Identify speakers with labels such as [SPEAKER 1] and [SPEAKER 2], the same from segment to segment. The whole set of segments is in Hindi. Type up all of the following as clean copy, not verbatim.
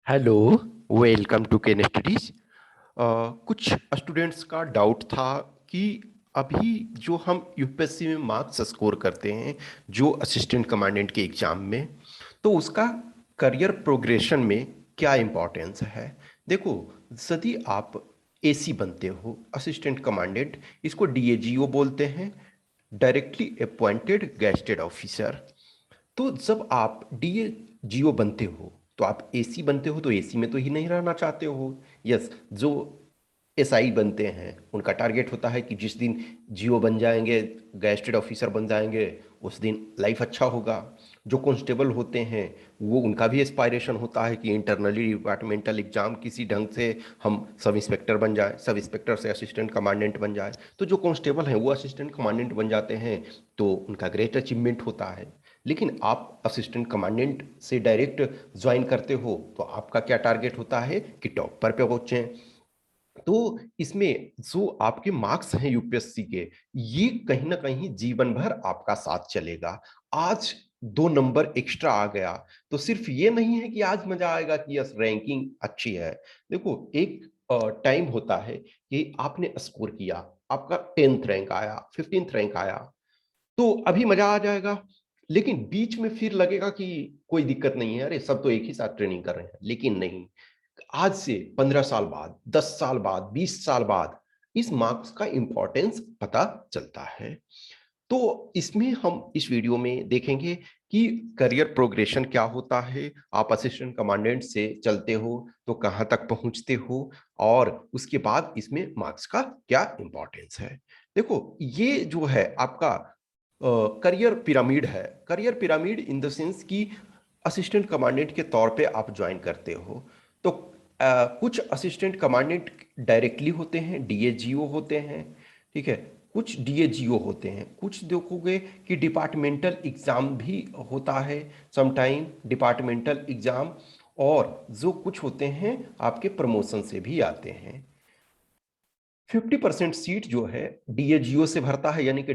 [SPEAKER 1] Hello, welcome to Ken Studies. कुछ स्टूडेंट्स का डाउट था कि अभी जो हम यूपीएससी में मार्क्स स्कोर करते हैं जो असिस्टेंट कमांडेंट के एग्जाम में, तो उसका करियर प्रोग्रेशन में क्या इम्पोर्टेंस है। देखो, यदि आप एसी बनते हो असिस्टेंट कमांडेंट, इसको डीएजीओ बोलते हैं, डायरेक्टली अपॉइंटेड गेस्टेड ऑफिसर। तो जब आप डीएजीओ बनते हो तो आप एसी बनते हो, तो एसी में तो ही नहीं रहना चाहते हो। यस, जो एसआई बनते हैं उनका टारगेट होता है कि जिस दिन जीओ बन जाएंगे, गैस्टेड ऑफिसर बन जाएंगे, उस दिन लाइफ अच्छा होगा। जो कांस्टेबल होते हैं वो उनका भी एस्पायरेशन होता है कि इंटरनली डिपार्टमेंटल एग्जाम किसी ढंग से हम सब इंस्पेक्टर बन जाए, सब इंस्पेक्टर से असिस्टेंट कमांडेंट बन जाए। तो जो कांस्टेबल हैं वो असिस्टेंट कमांडेंट बन जाते हैं, तो उनका ग्रेट अचीवमेंट होता है। लेकिन आप असिस्टेंट कमांडेंट से डायरेक्ट ज्वाइन करते हो तो आपका क्या टारगेट होता है कि टॉप पर पहुंचे। तो इसमें जो आपके मार्क्स हैं यूपीएससी के, ये कहीं ना कहीं जीवन भर आपका साथ चलेगा। आज 2 नंबर एक्स्ट्रा आ गया तो सिर्फ ये नहीं है कि आज मजा आएगा कि यस रैंकिंग अच्छी है। देखो, एक टाइम होता है कि आपने स्कोर किया, आपका 10th रैंक आया, 15th रैंक आया, तो अभी मजा आ जाएगा। लेकिन बीच में फिर लगेगा कि कोई दिक्कत नहीं है, अरे सब तो एक ही साथ ट्रेनिंग कर रहे हैं। लेकिन नहीं, आज से 15 साल बाद, 10 साल बाद, 20 साल बाद इस मार्क्स का इंपॉर्टेंस पता चलता है। तो इसमें हम इस वीडियो में देखेंगे कि करियर प्रोग्रेशन क्या होता है, आप असिस्टेंट कमांडेंट से चलते हो तो कहां तक पहुंचते हो, और उसके बाद इसमें मार्क्स का क्या इंपॉर्टेंस है। देखो, ये जो है आपका करियर पिरामिड है। Career pyramid in the sense कि असिस्टेंट कमांडेंट के तौर पे आप ज्वाइन करते हो तो कुछ असिस्टेंट कमांडेंट डायरेक्टली होते हैं, डीएजीओ होते हैं, ठीक है। कुछ डीएजीओ होते हैं, कुछ देखोगे कि डिपार्टमेंटल एग्जाम भी होता है, समटाइम डिपार्टमेंटल एग्जाम। और जो कुछ होते हैं आपके प्रमोशन से भी आते हैं। 50% सीट जो है डीएजीओ से भरता है, यानी कि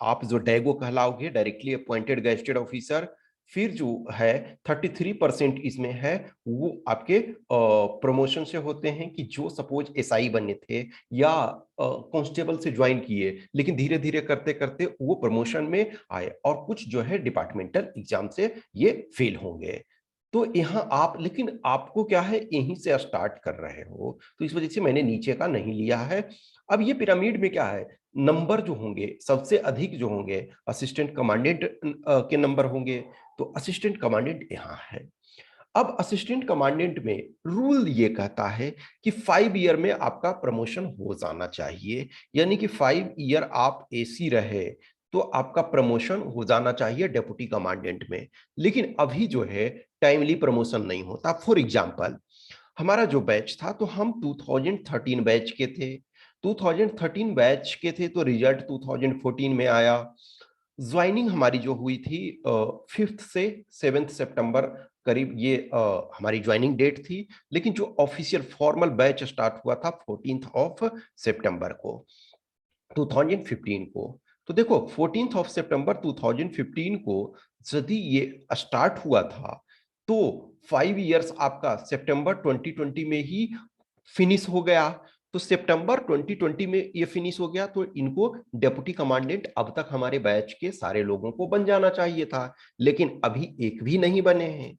[SPEAKER 1] आप जो डैगो कहलाओगे, डायरेक्टली अपॉइंटेड गेस्टेड ऑफिसर। फिर जो है 33% इसमें है वो आपके प्रमोशन से होते हैं, कि जो सपोज एसआई बने थे या कांस्टेबल से ज्वाइन किए, लेकिन धीरे धीरे करते करते वो प्रमोशन में आए। और कुछ जो है डिपार्टमेंटल एग्जाम से ये फेल होंगे। तो यहाँ आप, लेकिन आपको क्या है, यहीं से स्टार्ट कर रहे हो, तो इस वजह से मैंने नीचे का नहीं लिया है। अब ये पिरामिड में क्या है, नंबर जो होंगे सबसे अधिक जो होंगे असिस्टेंट कमांडेंट के नंबर होंगे। तो असिस्टेंट कमांडेंट यहाँ है। अब असिस्टेंट कमांडेंट में रूल ये कहता है कि 5 ईयर में आपका प्रमोशन हो जाना चाहिए, यानी कि 5 ईयर आप एसी रहे तो आपका प्रमोशन हो जाना चाहिए डेप्यूटी कमांडेंट में। लेकिन अभी जो है टाइमली प्रमोशन नहीं होता। फॉर एग्जाम्पल, हमारा जो बैच था तो हम 2013 बैच के थे। 2013 बैच के थे तो रिजल्ट 2014 में आया। ज्वाइनिंग हमारी जो हुई थी 5th से 7th सितंबर करीब, ये हमारी ज्वाइनिंग डेट थी। लेकिन जो ऑफिशियल फॉर्मल बैच स्टार्ट हुआ था 14th ऑफ सितंबर को, 2015 को। तो देखो, 14th ऑफ सितंबर 2015 को यदि ये स्टार्ट हुआ था तो 5 ईयर्स आपका सितंबर 2020 में ही फिनिश हो गया। तो सितंबर 2020 में ये फिनिश हो गया, तो इनको डेप्यूटी कमांडेंट अब तक हमारे बैच के सारे लोगों को बन जाना चाहिए था। लेकिन अभी एक भी नहीं बने हैं।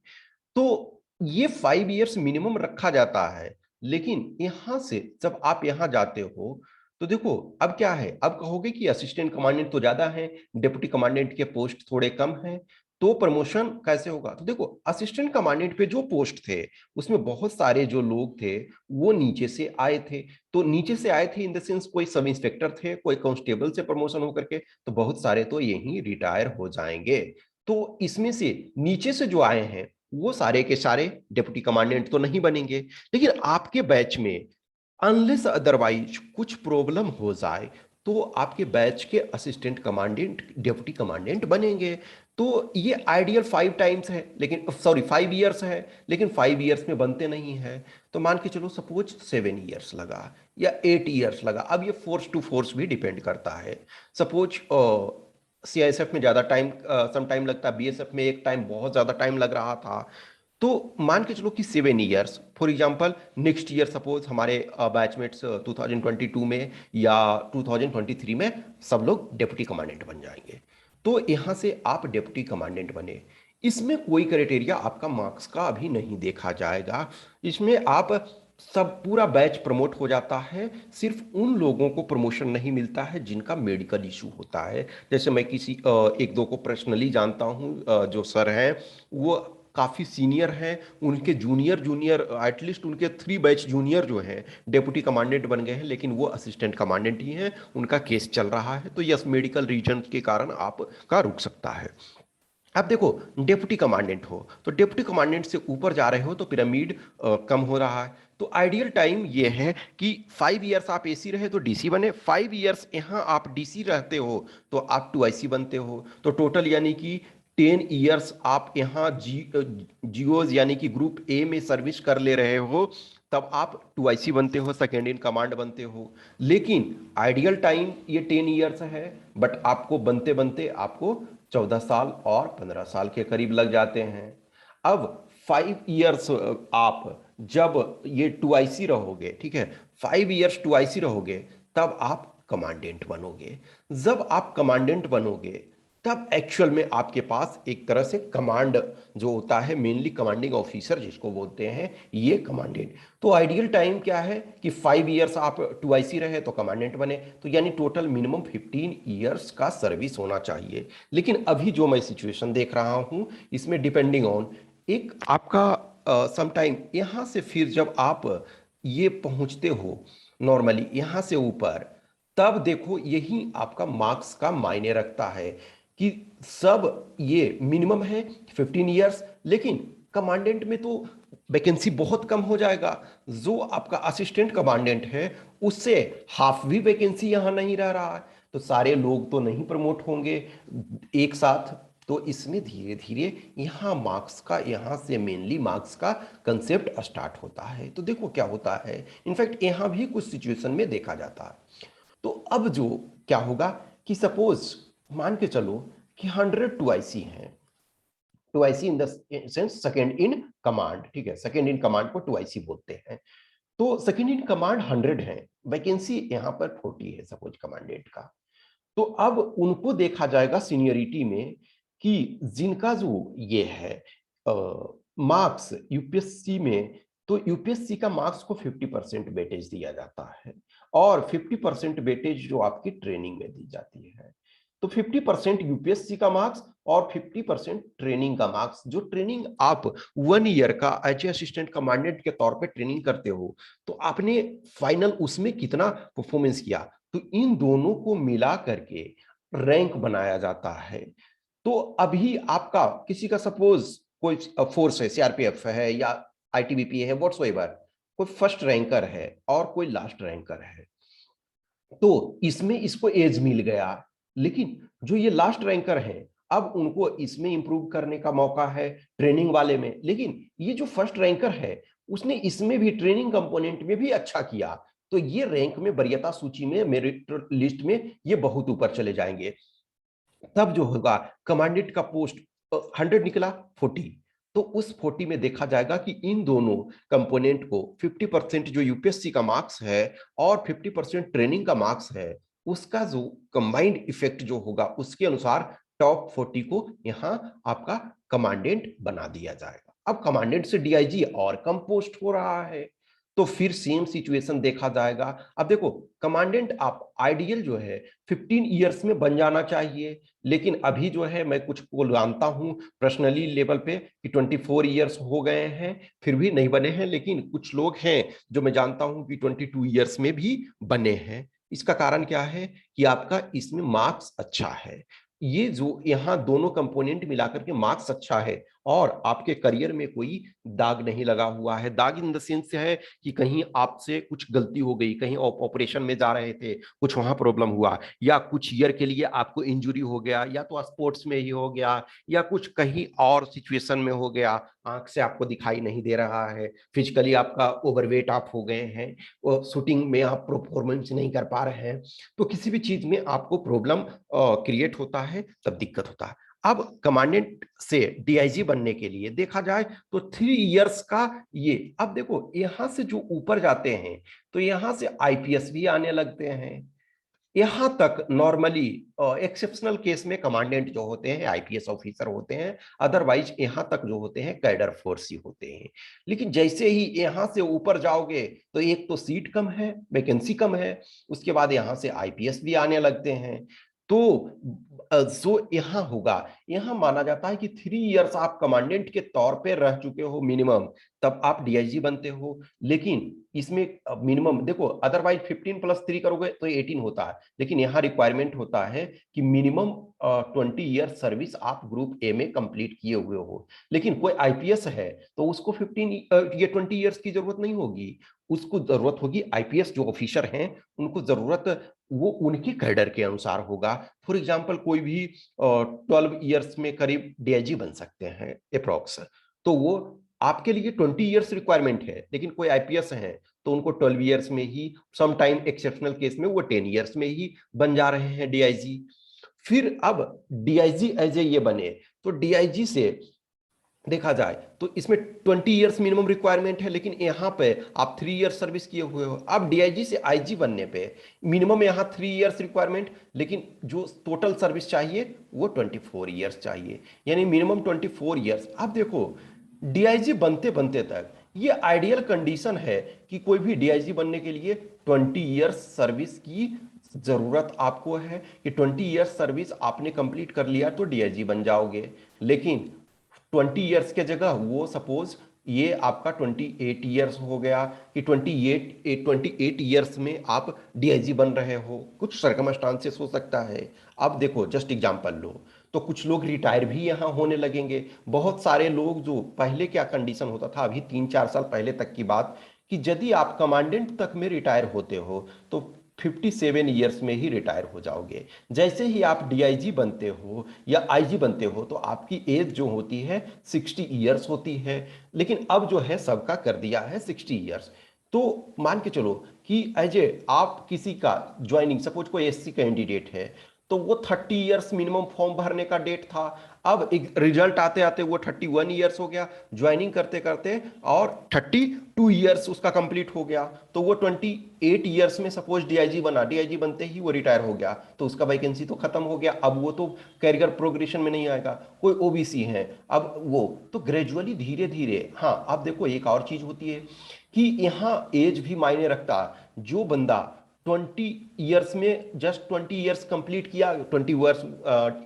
[SPEAKER 1] तो ये 5 ईयर्स मिनिमम रखा जाता है। लेकिन यहां से जब आप यहां जाते हो तो देखो, अब क्या है, अब कहोगे कि असिस्टेंट कमांडेंट तो ज्यादा है, डिप्टी कमांडेंट के पोस्ट थोड़े कम हैं, तो प्रमोशन कैसे होगा। तो देखो, असिस्टेंट कमांडेंट पे जो पोस्ट थे उसमें बहुत सारे जो लोग थे वो नीचे से आए थे। तो नीचे से आए थे इन द सेंस, कोई सब इंस्पेक्टर थे, कोई कांस्टेबल से प्रमोशन होकर के, तो बहुत सारे तो यहीं रिटायर हो जाएंगे। तो इसमें से नीचे से जो आए हैं वो सारे के सारे डिप्टी कमांडेंट तो नहीं बनेंगे। लेकिन आपके बैच में अनलेस अदरवाइज कुछ प्रॉब्लम हो जाए तो आपके बैच के असिस्टेंट कमांडेंट डिप्टी कमांडेंट बनेंगे। तो ये आइडियल 5 टाइम्स है, लेकिन सॉरी 5 ईयर्स है, लेकिन 5 ईयर्स में बनते नहीं है। तो मान के चलो सपोज 7 ईयर्स लगा या 8 ईयर्स लगा, अब ये फोर्स टू फोर्स भी डिपेंड करता है। सपोज सीआईएसएफ में ज्यादा टाइम सम टाइम लगता है, बीएसएफ में एक टाइम बहुत ज्यादा टाइम लग रहा था, तो मान के चलो कि 7 years, for example next year suppose हमारे बैचमेट्स 2022 में या 2023 में सब लोग डेप्यूटी कमांडेंट बन जाएंगे। तो यहाँ से आप डेप्यूटी कमांडेंट बने, इसमें कोई क्राइटेरिया आपका मार्क्स का अभी नहीं देखा जाएगा। इसमें आप सब पूरा बैच प्रमोट हो जाता है। सिर्फ उन लोगों को प्रमोशन नहीं मिलता है जिनका मेडिकल इशू होता है। जैसे मैं किसी एक दो को पर्सनली जानता हूँ, जो सर हैं वो काफ़ी सीनियर हैं, उनके जूनियर जूनियर एटलीस्ट उनके 3 बैच जूनियर जो हैं डेप्यूटी कमांडेंट बन गए हैं, लेकिन वो असिस्टेंट कमांडेंट ही हैं, उनका केस चल रहा है। तो यस, मेडिकल रीजन के कारण आपका रुक सकता है। अब देखो, डेप्यूटी कमांडेंट हो तो डेप्यूटी कमांडेंट से ऊपर जा रहे हो तो पिरामिड कम हो रहा है। तो आइडियल टाइम ये है कि 5 ईयर्स आप एसी रहे तो डीसी बने, 5 ईयर्स यहाँ आप डीसी रहते हो तो आप 2IC बनते हो। तो टोटल यानी कि 10 ईयर्स आप यहाँ जियोज यानी कि ग्रुप ए में सर्विस कर ले रहे हो, तब आप 2IC बनते हो, सेकेंड इन कमांड बनते हो। लेकिन आइडियल टाइम ये 10 ईयर्स है, बट आपको बनते बनते आपको 14 साल और 15 साल के करीब लग जाते हैं। अब 5 ईयर्स आप जब ये 2IC रहोगे, ठीक है, 5 ईयर्स 2IC रहोगे, तब आप कमांडेंट बनोगे। जब आप कमांडेंट बनोगे तब एक्चुअल में आपके पास एक तरह से कमांड जो होता है, मेनली कमांडिंग ऑफिसर जिसको बोलते हैं, ये कमांडेंट। तो आइडियल टाइम क्या है कि 5 ईयर्स आप 2IC रहे तो कमांडेंट बने, तो यानी टोटल मिनिमम 15 ईयर्स का सर्विस होना चाहिए। लेकिन अभी जो मैं सिचुएशन देख रहा हूं, इसमें डिपेंडिंग ऑन एक आपका समटाइम यहां से फिर जब आप ये पहुंचते हो नॉर्मली यहां से ऊपर, तब देखो यही आपका मार्क्स का मायने रखता है कि सब ये मिनिमम है 15 ईयर्स, लेकिन कमांडेंट में तो वैकेंसी बहुत कम हो जाएगा। जो आपका असिस्टेंट कमांडेंट है उससे हाफ भी वैकेंसी यहां नहीं रह रहा है, तो सारे लोग तो नहीं प्रमोट होंगे एक साथ। तो इसमें धीरे धीरे यहाँ मार्क्स का, यहाँ से मेनली मार्क्स का कंसेप्ट स्टार्ट होता है। तो देखो क्या होता है, इनफैक्ट यहाँ भी कुछ सिचुएशन में देखा जाता है। तो अब जो क्या होगा कि सपोज मान के चलो कि 100 2IC हैं, 2IC in the sense second in command, ठीक है, सेकेंड इन कमांड को 2IC बोलते हैं। तो सेकेंड इन कमांड 100 है, वैकेंसी यहाँ पर 40 है सपोज कमांडेंट का। तो अब उनको देखा जाएगा सीनियरिटी में कि जिनका जो ये है मार्क्स यूपीएससी में, तो यूपीएससी का मार्क्स को 50% वेटेज दिया जाता है और 50% वेटेज जो आपकी ट्रेनिंग में दी जाती है। तो 50% यूपीएससी का मार्क्स और 50% ट्रेनिंग का मार्क्स। जो ट्रेनिंग आप 1 ईयर का एज ए असिस्टेंट कमांडेंट के तौर पे ट्रेनिंग करते हो, तो आपने फाइनल उसमें कितना परफॉर्मेंस किया, तो इन दोनों को मिला करके रैंक बनाया जाता है। तो अभी आपका किसी का सपोज कोई फोर्स है, सीआरपीएफ है या आईटीबीपी है, व्हाटसोएवर, कोई फर्स्ट रैंकर है और कोई लास्ट रैंकर है, तो इसमें इसको एज मिल गया। लेकिन जो ये लास्ट रैंकर है, अब उनको इसमें इंप्रूव करने का मौका है ट्रेनिंग वाले में। लेकिन ये जो फर्स्ट रैंकर है उसने इसमें भी ट्रेनिंग कंपोनेंट में भी अच्छा किया, तो ये रैंक में वरीयता सूची में मेरिट लिस्ट में ये बहुत ऊपर चले जाएंगे। तब जो होगा कमांडेंट का पोस्ट 100 निकला 40, तो उस 40 में देखा जाएगा कि इन दोनों कंपोनेंट को 50% जो यूपीएससी का मार्क्स है और 50% ट्रेनिंग का मार्क्स है, उसका जो कंबाइंड इफेक्ट जो होगा उसके अनुसार टॉप 40 को यहाँ आपका कमांडेंट बना दिया जाएगा। अब कमांडेंट से डीआईजी और कम पोस्ट हो रहा है, तो फिर सेम सिचुएशन देखा जाएगा। अब देखो, कमांडेंट आप आइडियल जो है 15 ईयर्स में बन जाना चाहिए, लेकिन अभी जो है मैं कुछ को जानता हूं पर्सनली लेवल पे कि 24 ईयर्स हो गए हैं फिर भी नहीं बने हैं, लेकिन कुछ लोग हैं जो मैं जानता हूं कि 22 ईयर्स में भी बने हैं। इसका कारण क्या है कि आपका इसमें मार्क्स अच्छा है। ये जो यहाँ दोनों कंपोनेंट मिलाकर के मार्क्स अच्छा है और आपके करियर में कोई दाग नहीं लगा हुआ है। दाग इन द सेंस है कि कहीं आपसे कुछ गलती हो गई, कहीं ऑपरेशन में जा रहे थे, कुछ वहां प्रॉब्लम हुआ, या कुछ ईयर के लिए आपको इंजरी हो गया, या तो स्पोर्ट्स में ही हो गया, या कुछ कहीं और सिचुएशन में हो गया, आंख से आपको दिखाई नहीं दे रहा है, फिजिकली आपका ओवरवेट आप हो गए हैं, शूटिंग में आप परफॉर्मेंस नहीं कर पा रहे हैं, तो किसी भी चीज में आपको प्रॉब्लम क्रिएट होता है, तब दिक्कत होता है। अब कमांडेंट से डीआईजी बनने के लिए देखा जाए तो 3 इयर्स का ये, अब देखो यहां से जो ऊपर जाते हैं तो यहां से आईपीएस भी आने लगते हैं। यहां तक नॉर्मली एक्सेप्शनल केस में कमांडेंट जो होते हैं आईपीएस ऑफिसर होते हैं, अदरवाइज यहां तक जो होते हैं कैडर फोर्स ही होते हैं। लेकिन जैसे ही यहां से ऊपर जाओगे तो एक तो सीट कम है, वैकेंसी कम है, उसके बाद यहां से आईपीएस भी आने लगते हैं। तो जो यहाँ होगा, यहाँ माना जाता है कि 3 इयर्स आप कमांडेंट के तौर पे रह चुके हो मिनिमम, तब आप डीआईजी बनते हो। लेकिन इसमें मिनिमम देखो, अदरवाइज 15+3 करोगे तो 18 होता है, लेकिन यहाँ रिक्वायरमेंट होता है कि मिनिमम 20 ईयर सर्विस आप ग्रुप ए में कंप्लीट किए हुए हो। लेकिन कोई आईपीएस है तो उसको 20 ईयर्स की जरूरत नहीं होगी, उसको जरूरत होगी आईपीएस जो ऑफिसर हैं उनको जरूरत वो उनके कैडर के अनुसार होगा। फॉर एग्जाम्पल कोई भी 12 ईयर्स में करीब डीआईजी बन सकते हैं अप्रोक्स, तो वो आपके लिए 20 ईयर्स रिक्वायरमेंट है। लेकिन कोई आईपीएस है तो उनको 12 ईयर्स में ही, सम टाइम एक्सेप्शनल केस में वो 10 ईयर्स में ही बन जा रहे हैं डीआईजी। फिर अब डीआईजी एज ए ये बने तो डीआईजी से देखा जाए तो इसमें 20 ईयर्स मिनिमम रिक्वायरमेंट है, लेकिन यहाँ पे आप 3 ईयर सर्विस किए हुए हो। अब डीआईजी से आईजी बनने पे मिनिमम यहाँ 3 ईयर्स रिक्वायरमेंट, लेकिन जो टोटल सर्विस चाहिए वो 24 ईयर्स चाहिए, यानी मिनिमम 24 ईयर्स। अब देखो डीआईजी बनते बनते तक ये आइडियल कंडीशन है कि कोई भी डीआईजी बनने के लिए 20 ईयर्स सर्विस की जरूरत आपको है, कि 20 ईयर्स सर्विस आपने कंप्लीट कर लिया तो डीआईजी बन जाओगे। लेकिन 20 ईयर्स के जगह वो सपोज ये आपका 28 ईयर्स हो गया, कि 28 ईयर्स में आप डीआईजी बन रहे हो, कुछ सर्कमस्टांसेस हो सकता है। अब देखो जस्ट एग्जांपल लो, तो कुछ लोग रिटायर भी यहाँ होने लगेंगे। बहुत सारे लोग, जो पहले क्या कंडीशन होता था अभी 3-4 साल पहले तक की बात, कि यदि आप कमांडेंट तक में रिटायर होते हो तो 57 ईयर्स में ही रिटायर हो जाओगे। जैसे ही आप डीआईजी बनते हो या आईजी बनते हो तो आपकी एज जो होती है 60 ईयर्स होती है। लेकिन अब जो है सबका कर दिया है 60 ईयर्स। तो मान के चलो कि एज ए आप किसी का ज्वाइनिंग, सपोज कोई एससी कैंडिडेट है तो वो 30 ईयर्स मिनिमम फॉर्म भरने का डेट था। अब एक रिजल्ट आते आते वो 31 ईयर्स हो गया ज्वाइनिंग करते करते, और 32 ईयर्स उसका कंप्लीट हो गया, तो वो 28 ईयर्स में सपोज डीआईजी बना, डीआईजी बनते ही वो रिटायर हो गया, तो उसका वैकेंसी तो खत्म हो गया, अब वो तो कैरियर प्रोग्रेशन में नहीं आएगा। कोई ओबीसी है, अब वो तो ग्रेजुअली धीरे धीरे। हाँ अब देखो एक और चीज होती है कि यहाँ एज भी मायने रखता। जो बंदा 20 ईयर्स में जस्ट 20 ईयर्स कंप्लीट किया, 20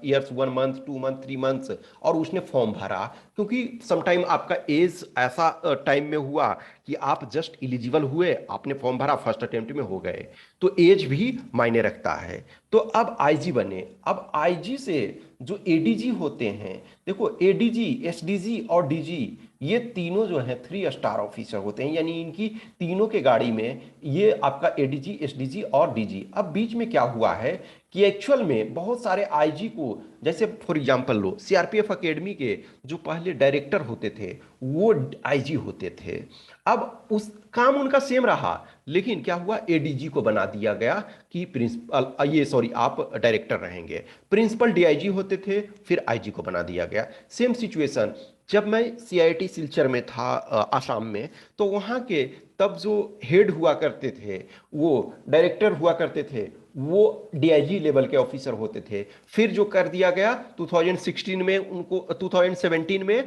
[SPEAKER 1] ईयर्स 1 मंथ 2 मंथ 3 मंथ्स, और उसने फॉर्म भरा, क्योंकि समटाइम आपका एज ऐसा टाइम में हुआ कि आप जस्ट एलिजिबल हुए, आपने फॉर्म भरा, फर्स्ट अटेम्प्ट में हो गए, तो एज भी मायने रखता है। तो अब आईजी बने, अब आईजी से जो एडीजी होते हैं, देखो एडीजी एसडीजी और डीजी ये तीनों जो हैं 3 स्टार ऑफिसर होते हैं, यानी इनकी तीनों के गाड़ी में ये आपका एडीजी एसडीजी और डीजी। अब बीच में क्या हुआ है कि एक्चुअल में बहुत सारे आईजी को, जैसे for example low CRPF academy के जो पहले डायरेक्टर होते थे वो आईजी होते थे। अब उस काम उनका सेम रहा, लेकिन क्या हुआ एडीजी को बना दिया गया कि प्रिंसिपल, ये सॉरी आप डायरेक्टर रहेंगे, प्रिंसिपल डीआईजी होते थे, फिर आईजी को बना दिया गया। सेम सिचुएशन जब मैं सीआईटी सिलचर में था आसाम में, तो वहाँ के तब जो हेड हुआ करते थे, वो डायरेक्टर हुआ करते थे, वो डीआईजी लेवल के ऑफिसर होते थे। फिर जो कर दिया गया 2016 में उनको, 2017 में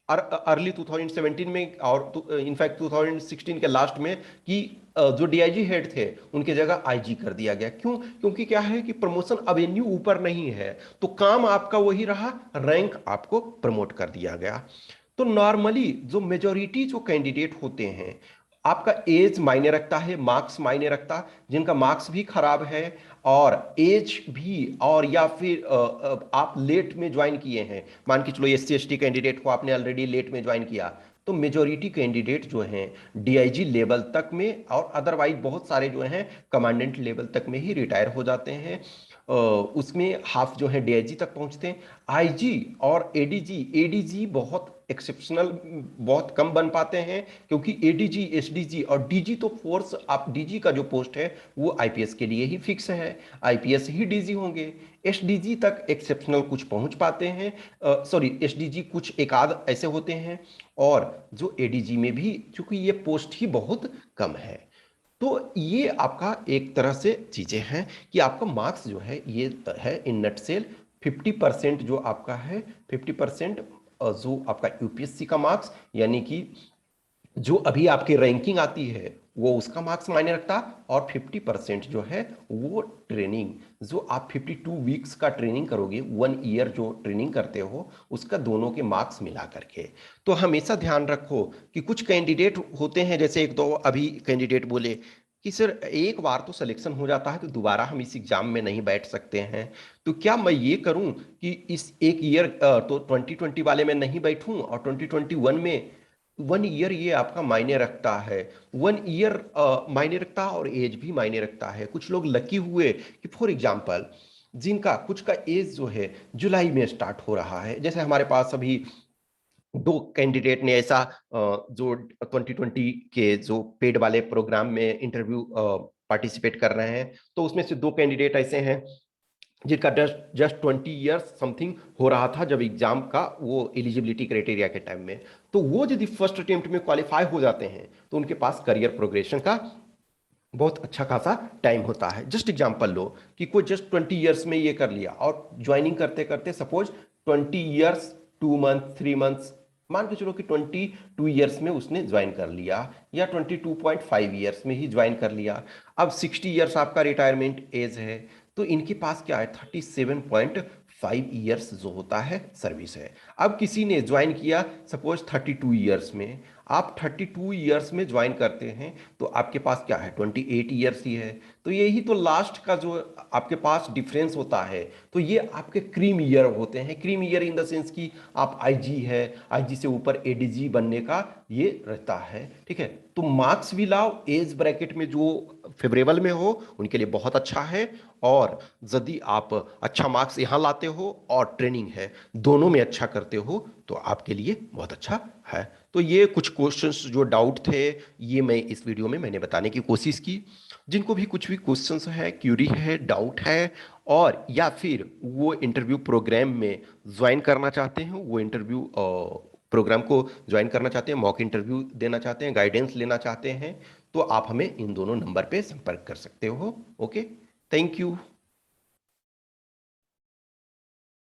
[SPEAKER 1] अर्ली 2017 में, और इनफैक्ट 2016 के लास्ट में, कि जो डीआईजी हेड थे उनके जगह आईजी कर दिया गया। क्यों? क्योंकि क्या है कि प्रमोशन एवेन्यू ऊपर नहीं है, तो काम आपका वही रहा, रैंक आपको प्रमोट कर दिया गया। तो नॉर्मली जो मेजोरिटी जो कैंडिडेट होते हैं, आपका एज मायने रखता है, मार्क्स मायने रखता है। जिनका मार्क्स भी खराब है और एज भी, और या फिर आप लेट में ज्वाइन किए हैं, मान के चलो एससी एसटी कैंडिडेट को आपने ऑलरेडी लेट में ज्वाइन किया, तो मेजोरिटी कैंडिडेट जो हैं डीआईजी लेवल तक में, और अदरवाइज बहुत सारे जो हैं कमांडेंट लेवल तक में ही रिटायर हो जाते हैं। उसमें हाफ जो है डीआईजी तक पहुंचते हैं। आईजी और एडीजी, एडीजी बहुत एक्सेप्शनल बहुत कम बन पाते हैं, क्योंकि एडीजी, एसडीजी और डीजी तो फोर्स, आप डीजी का जो पोस्ट है वो आईपीएस के लिए ही फिक्स है, आईपीएस ही डीजी होंगे। एसडीजी तक एक्सेप्शनल कुछ पहुंच पाते हैं, सॉरी एसडीजी कुछ एक आध ऐसे होते हैं, और जो एडीजी में भी चूंकि ये पोस्ट ही बहुत कम है। तो ये आपका एक तरह से चीजें हैं कि आपका मार्क्स जो है ये है इन नटसेल 50% जो आपका है, 50% जो आपका यूपीएससी का मार्क्स, यानी कि जो अभी आपकी रैंकिंग आती है वो उसका मार्क्स मायने रखता है, और 50% जो है वो ट्रेनिंग, जो आप 52 वीक्स का ट्रेनिंग करोगे, 1 ईयर जो ट्रेनिंग करते हो उसका दोनों के मार्क्स मिला करके। तो हमेशा ध्यान रखो कि कुछ कैंडिडेट होते हैं, जैसे एक दो अभी कैंडिडेट बोले कि सर एक बार तो सिलेक्शन हो जाता है तो दोबारा हम इस एग्जाम में नहीं बैठ सकते हैं, तो क्या मैं ये करूं कि इस एक ईयर तो 2020 वाले में नहीं बैठूं और 2021 में 1 ईयर ये आपका मायने रखता है, 1 ईयर मायने रखता है और एज भी मायने रखता है। कुछ लोग लकी हुए कि फॉर एग्जाम्पल जिनका कुछ का एज जो है जुलाई में स्टार्ट हो रहा है, जैसे हमारे पास अभी दो कैंडिडेट ने ऐसा जो 2020 के जो पेड वाले प्रोग्राम में इंटरव्यू पार्टिसिपेट कर रहे हैं, तो उसमें से दो कैंडिडेट ऐसे हैं जिनका जस्ट जस्ट 20 ईयर्स समथिंग हो रहा था जब एग्जाम का वो एलिजिबिलिटी क्राइटेरिया के टाइम में। तो वो यदि फर्स्ट अटेम्प्ट में क्वालिफाई हो जाते हैं तो उनके पास करियर प्रोग्रेशन का बहुत अच्छा खासा टाइम होता है। जस्ट एग्जांपल लो कि कोई जस्ट 20 ईयर्स में ये कर लिया और ज्वाइनिंग करते करते सपोज 20 ईयर्स 2 मंथ 3 मंथ्स, मान के चलो कि 22 ईयर्स में उसने ज्वाइन कर लिया, या 22.5 ईयर्स में ही ज्वाइन कर लिया। अब 60 ईयर्स आपका रिटायरमेंट एज है, तो इनके पास क्या है 37.5 ईयर्स जो होता है सर्विस है। अब किसी ने ज्वाइन किया सपोज 32 ईयर्स में, आप 32 ईयर्स में ज्वाइन करते हैं तो आपके पास क्या है 28 ईयर्स ही है। तो यही तो लास्ट का जो आपके पास डिफरेंस होता है, तो ये आपके क्रीम ईयर होते हैं। Cream year in the sense कि आप आईजी है, आईजी से ऊपर एडीजी बनने का ये रहता है, ठीक है। तो मार्क्स भी लाओ एज ब्रैकेट में जो फेवरेबल में हो उनके लिए बहुत अच्छा है, और यदि आप अच्छा मार्क्स यहाँ लाते हो और ट्रेनिंग है दोनों में अच्छा करते हो तो आपके लिए बहुत अच्छा है। तो ये कुछ क्वेश्चंस जो डाउट थे ये मैं इस वीडियो में मैंने बताने की कोशिश की। जिनको भी कुछ भी क्वेश्चंस है, क्यूरी है, डाउट है, और या फिर वो इंटरव्यू प्रोग्राम में ज्वाइन करना चाहते हैं, वो इंटरव्यू प्रोग्राम को ज्वाइन करना चाहते हैं, मॉक इंटरव्यू देना चाहते हैं, गाइडेंस लेना चाहते हैं, तो आप हमें इन दोनों नंबर पे संपर्क कर सकते हो। Okay, thank you.